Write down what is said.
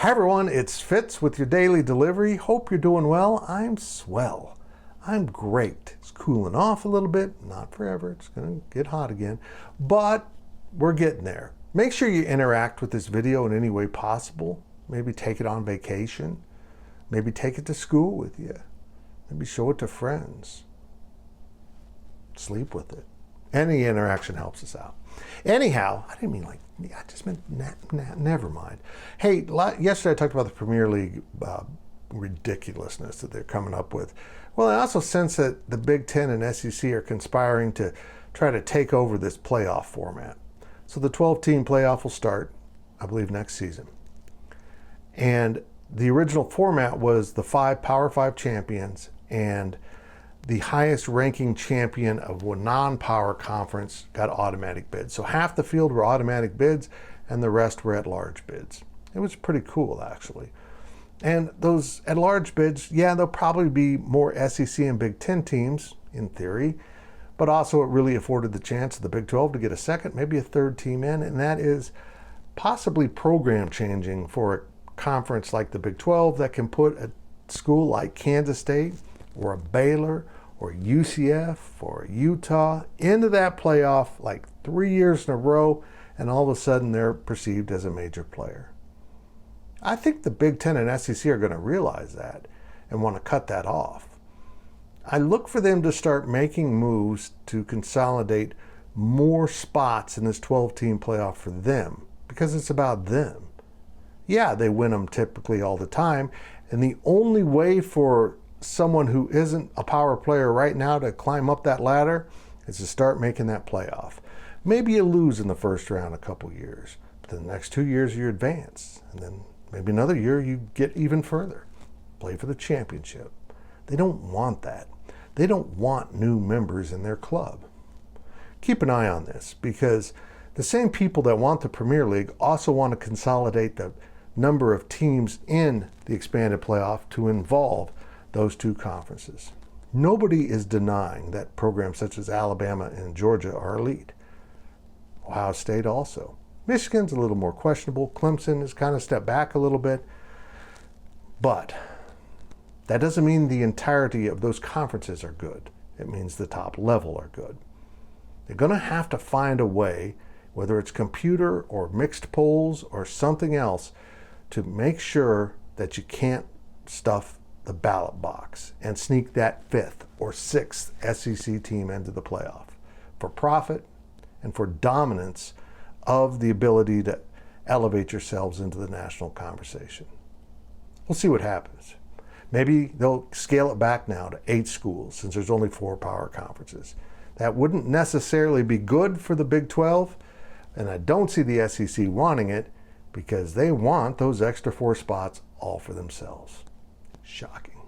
Hi everyone, it's Fitz with your daily delivery. Hope you're doing well. I'm swell. I'm great. It's cooling off a little bit, not forever. It's going to get hot again, but we're getting there. Make sure you interact with this video in any way possible. Maybe take it on vacation. Maybe take it to school with you. Maybe show it to friends. Sleep with it. Any interaction helps us out. Anyhow, I didn't mean like, I just meant never mind. Hey, yesterday I talked about the Premier League ridiculousness that they're coming up with. Well, I also sense that the Big Ten and SEC are conspiring to try to take over this playoff format. So the 12-team playoff will start, I believe, next season. And the original format was the 5 Power 5 champions and the highest ranking champion of a non-power conference got automatic bids. So half the field were automatic bids and the rest were at-large bids. It was pretty cool, actually. And those at-large bids, yeah, there'll probably be more SEC and Big Ten teams, in theory, but also it really afforded the chance of the Big 12 to get a second, maybe a third team in, and that is possibly program changing for a conference like the Big 12 that can put a school like Kansas State or a Baylor or UCF or Utah into that playoff like 3 years in a row, and all of a sudden they're perceived as a major player. I think the Big Ten and SEC are going to realize that and want to cut that off. I look for them to start making moves to consolidate more spots in this 12-team playoff for them, because it's about them. Yeah, they win them typically all the time, and the only way for someone who isn't a power player right now to climb up that ladder is to start making that playoff. Maybe you lose in the first round a couple years, but the next 2 years you advance, and then maybe another year you get even further, play for the championship. They don't want that. They don't want new members in their club. Keep an eye on this, because the same people that want the Premier League also want to consolidate the number of teams in the expanded playoff to involve those two conferences. Nobody is denying that programs such as Alabama and Georgia are elite. Ohio State also. Michigan's a little more questionable. Clemson has kind of stepped back a little bit. But that doesn't mean the entirety of those conferences are good. It means the top level are good. They're going to have to find a way, whether it's computer or mixed polls or something else, to make sure that you can't stuff the ballot box and sneak that 5th or 6th SEC team into the playoff for profit and for dominance of the ability to elevate yourselves into the national conversation. We'll see what happens. Maybe they'll scale it back now to 8 schools since there's only 4 power conferences. That wouldn't necessarily be good for the Big 12, and I don't see the SEC wanting it because they want those extra 4 spots all for themselves. Shocking.